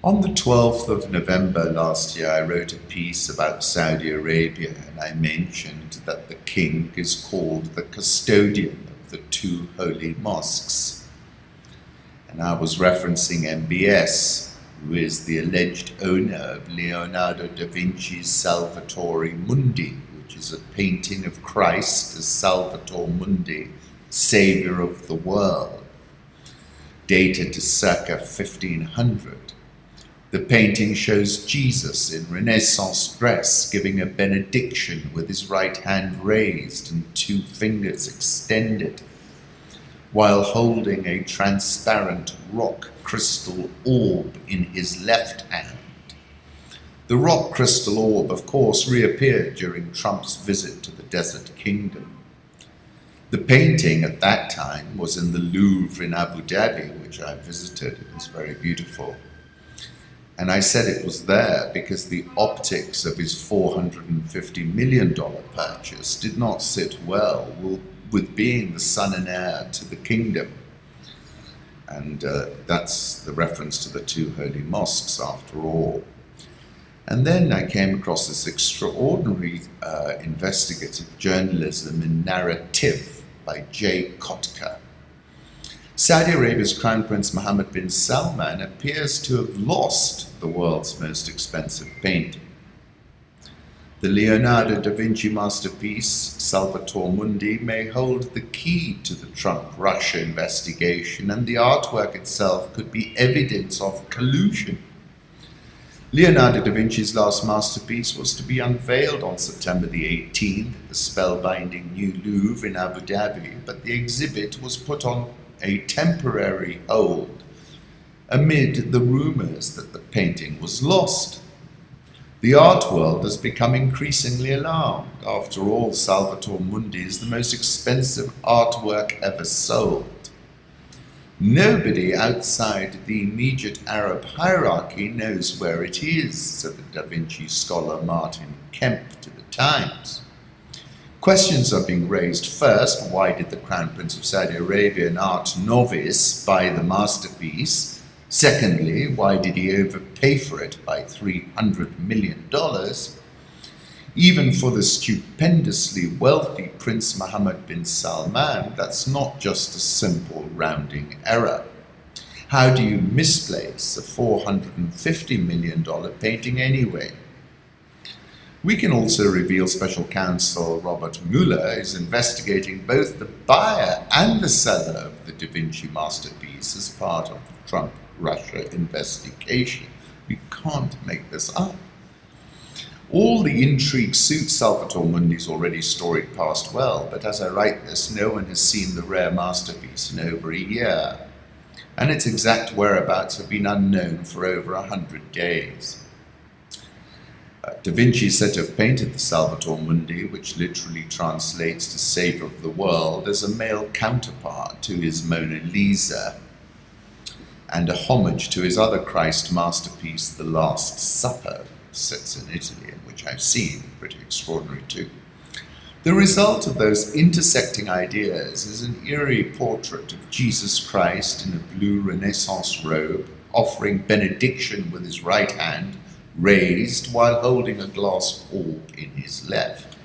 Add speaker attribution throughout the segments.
Speaker 1: On the 12th of November last year, I wrote a piece about Saudi Arabia, and I mentioned that the king is called the custodian of the two holy mosques. And I was referencing MBS, who is the alleged owner of Leonardo da Vinci's Salvatore Mundi, which is a painting of Christ as Salvator Mundi, Saviour of the world, dated to circa 1500. The painting shows Jesus in Renaissance dress giving a benediction with his right hand raised and two fingers extended, while holding a transparent rock crystal orb in his left hand. The rock crystal orb, of course, reappeared during Trump's visit to the Desert Kingdom. The painting at that time was in the Louvre in Abu Dhabi, which I visited. It was very beautiful. And I said it was there because the optics of his $450 million purchase did not sit well with being the son and heir to the kingdom. And that's the reference to the two holy mosques after all. And then I came across this extraordinary investigative journalism in narrative by Jay Kotka. Saudi Arabia's Crown Prince Mohammed bin Salman appears to have lost the world's most expensive painting. The Leonardo da Vinci masterpiece, Salvator Mundi, may hold the key to the Trump-Russia investigation, and the artwork itself could be evidence of collusion. Leonardo da Vinci's last masterpiece was to be unveiled on September the 18th at the spellbinding New Louvre in Abu Dhabi, but the exhibit was put on a temporary hold amid the rumors that the painting was lost. The art world has become increasingly alarmed. After all, Salvator Mundi is the most expensive artwork ever sold. Nobody outside the immediate Arab hierarchy knows where it is, said the Da Vinci scholar Martin Kemp to the Times. Questions are being raised. First, why did the Crown Prince of Saudi Arabia, an art novice, buy the masterpiece? Secondly, why did he overpay for it by $300 million? Even for the stupendously wealthy Prince Mohammed bin Salman, that's not just a simple rounding error. How do you misplace a $450 million painting anyway? We can also reveal Special Counsel Robert Mueller is investigating both the buyer and the seller of the Da Vinci masterpiece as part of the Trump-Russia investigation. We can't make this up. All the intrigue suits Salvator Mundi's already storied past well, but as I write this, no one has seen the rare masterpiece in over a year, and its exact whereabouts have been unknown for over 100 days. Da Vinci is said to have painted the Salvator Mundi, which literally translates to Saviour of the World, as a male counterpart to his Mona Lisa, and a homage to his other Christ masterpiece, The Last Supper, sits in Italy, and which I've seen, pretty extraordinary too. The result of those intersecting ideas is an eerie portrait of Jesus Christ in a blue Renaissance robe, offering benediction with his right hand raised while holding a glass orb in his left.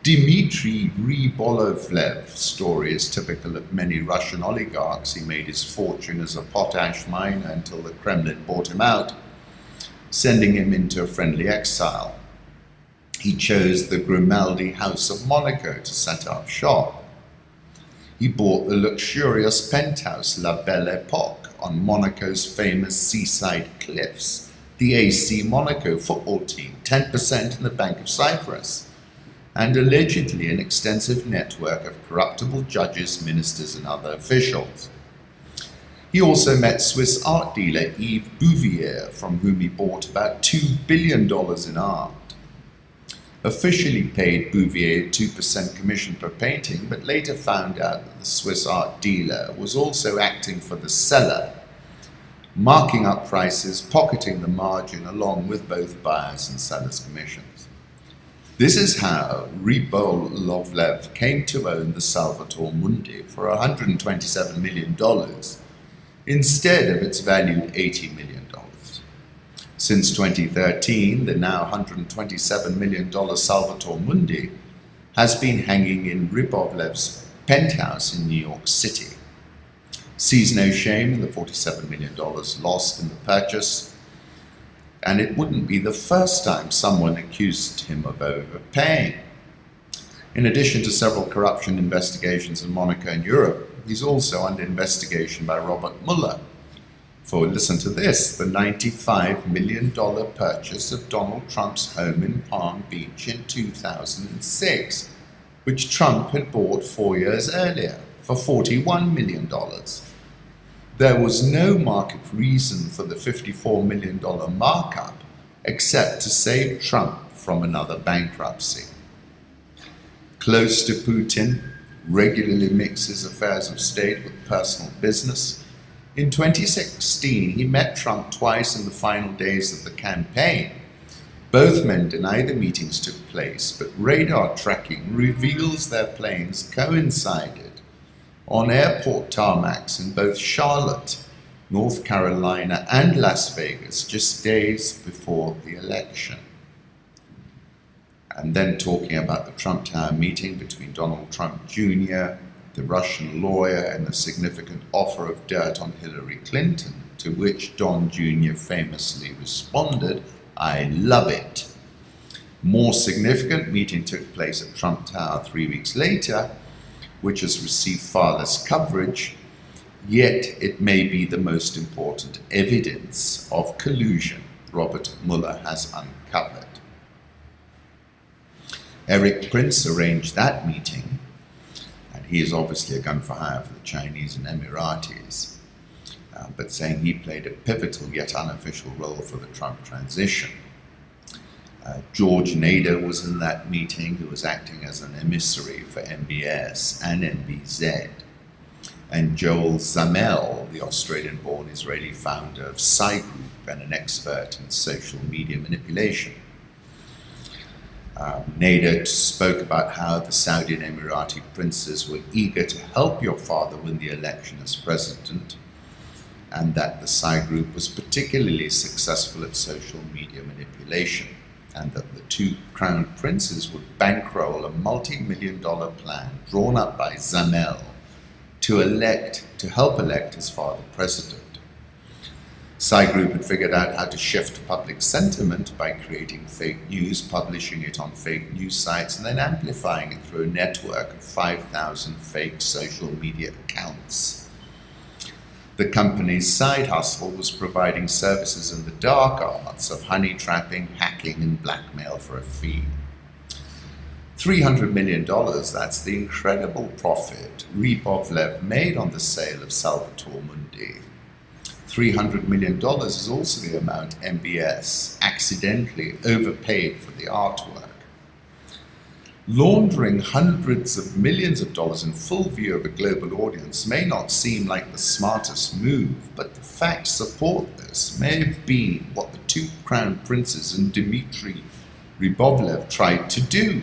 Speaker 1: Dmitry Rybolovlev's story is typical of many Russian oligarchs. He made his fortune as a potash miner until the Kremlin bought him out, sending him into a friendly exile. He chose the Grimaldi House of Monaco to set up shop. He bought the luxurious penthouse La Belle Époque on Monaco's famous seaside cliffs, the AC Monaco football team, 10% in the Bank of Cyprus, and allegedly an extensive network of corruptible judges, ministers, and other officials. He also met Swiss art dealer Yves Bouvier, from whom he bought about $2 billion in art. Officially paid Bouvier 2% commission per painting, but later found out that the Swiss art dealer was also acting for the seller, marking up prices, pocketing the margin along with both buyers and sellers' commissions. This is how Rybolovlev came to own the Salvator Mundi for $127 million instead of its valued $80 million. Since 2013, the now $127 million Salvatore Mundi has been hanging in Rybovlev's penthouse in New York City. Sees no shame in the $47 million lost in the purchase, and it wouldn't be the first time someone accused him of overpaying. In addition to several corruption investigations in Monaco and Europe, he's also under investigation by Robert Mueller for, listen to this, the $95 million purchase of Donald Trump's home in Palm Beach in 2006, which Trump had bought 4 years earlier for $41 million. There was no market reason for the $54 million markup except to save Trump from another bankruptcy. Close to Putin, regularly mixes affairs of state with personal business. In 2016, he met Trump twice in the final days of the campaign. Both men deny the meetings took place, but radar tracking reveals their planes coincided on airport tarmacs in both Charlotte, North Carolina, and Las Vegas just days before the election. And then talking about the Trump Tower meeting between Donald Trump Jr., the Russian lawyer, and the significant offer of dirt on Hillary Clinton, to which Don Jr. famously responded, "I love it." More significant meeting took place at Trump Tower 3 weeks later, which has received far less coverage, yet it may be the most important evidence of collusion Robert Mueller has uncovered. Eric Prince arranged that meeting, and he is obviously a gun for hire for the Chinese and Emiratis, but saying he played a pivotal yet unofficial role for the Trump transition. George Nader was in that meeting, who was acting as an emissary for MBS and MBZ. And Joel Zamel, the Australian-born Israeli founder of Psy Group and an expert in social media manipulation. Nader spoke about how the Saudi and Emirati princes were eager to help your father win the election as president, and that the Psy Group was particularly successful at social media manipulation, and that the two crown princes would bankroll a multi-million-dollar plan drawn up by Zamel to help elect his father president. Psy Group had figured out how to shift public sentiment by creating fake news, publishing it on fake news sites, and then amplifying it through a network of 5,000 fake social media accounts. The company's side hustle was providing services in the dark arts of honey trapping, hacking, and blackmail for a fee. $300 million, that's the incredible profit Rybovlev made on the sale of Salvatore Mundi. $300 million is also the amount MBS accidentally overpaid for the artwork. Laundering hundreds of millions of dollars in full view of a global audience may not seem like the smartest move, but the facts support this. May have been what the two crown princes and Dmitry Rybovlev tried to do: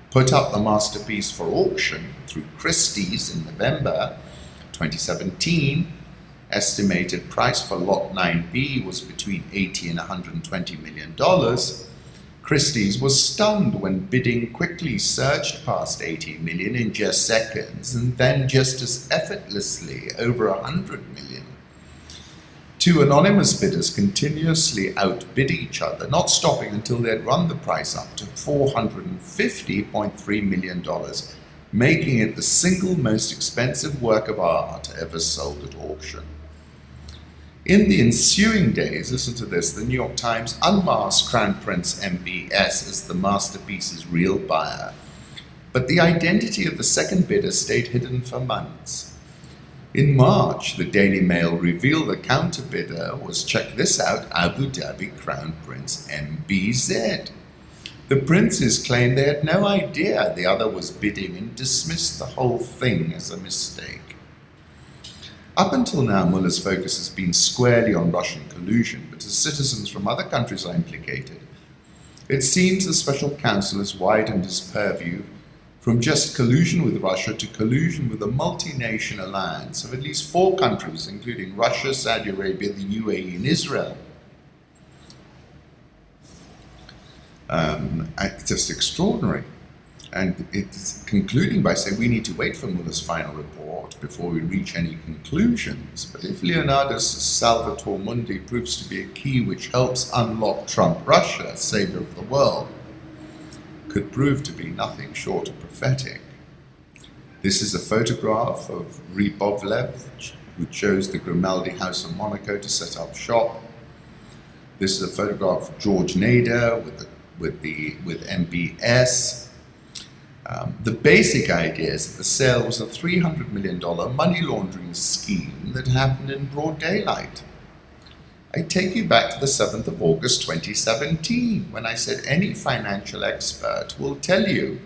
Speaker 1: put up the masterpiece for auction through Christie's in November 2017. Estimated price for Lot 9B was between $80 and $120 million. Christie's was stunned when bidding quickly surged past $80 million in just seconds, and then just as effortlessly over $100 million. Two anonymous bidders continuously outbid each other, not stopping until they had run the price up to $450.3 million, making it the single most expensive work of art ever sold at auction. In the ensuing days, listen to this, the New York Times unmasked Crown Prince MBS as the masterpiece's real buyer, but the identity of the second bidder stayed hidden for months. In March, the Daily Mail revealed the counter bidder was, check this out, Abu Dhabi Crown Prince MBZ. The princes claimed they had no idea the other was bidding and dismissed the whole thing as a mistake. Up until now, Mueller's focus has been squarely on Russian collusion, but as citizens from other countries are implicated, it seems the special counsel has widened his purview from just collusion with Russia to collusion with a multi-nation alliance of at least 4 countries, including Russia, Saudi Arabia, the UAE, and Israel. Just extraordinary. And it's concluding by saying we need to wait for Mueller's final report before we reach any conclusions. But if Leonardo's Salvator Mundi proves to be a key which helps unlock Trump-Russia, savior of the world, could prove to be nothing short of prophetic. This is a photograph of Rybovlev, who chose the Grimaldi House of Monaco to set up shop. This is a photograph of George Nader with MBS. The basic idea is that the sale was a $300 million money laundering scheme that happened in broad daylight. I take you back to the 7th of August 2017, when I said any financial expert will tell you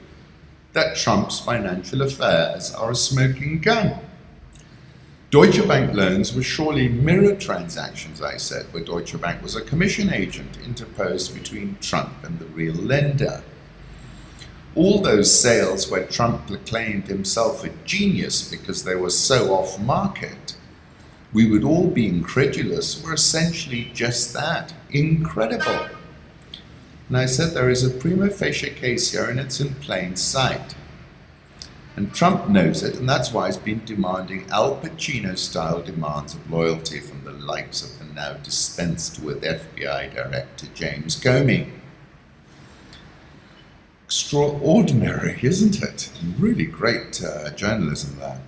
Speaker 1: that Trump's financial affairs are a smoking gun. Deutsche Bank loans were surely mirror transactions, I said, where Deutsche Bank was a commission agent interposed between Trump and the real lender. All those sales where Trump proclaimed himself a genius because they were so off-market, we would all be incredulous, were essentially just that, incredible. And I said there is a prima facie case here and it's in plain sight. And Trump knows it, and that's why he's been demanding Al Pacino-style demands of loyalty from the likes of the now dispensed with FBI Director James Comey. Extraordinary, isn't it? Really great journalism there.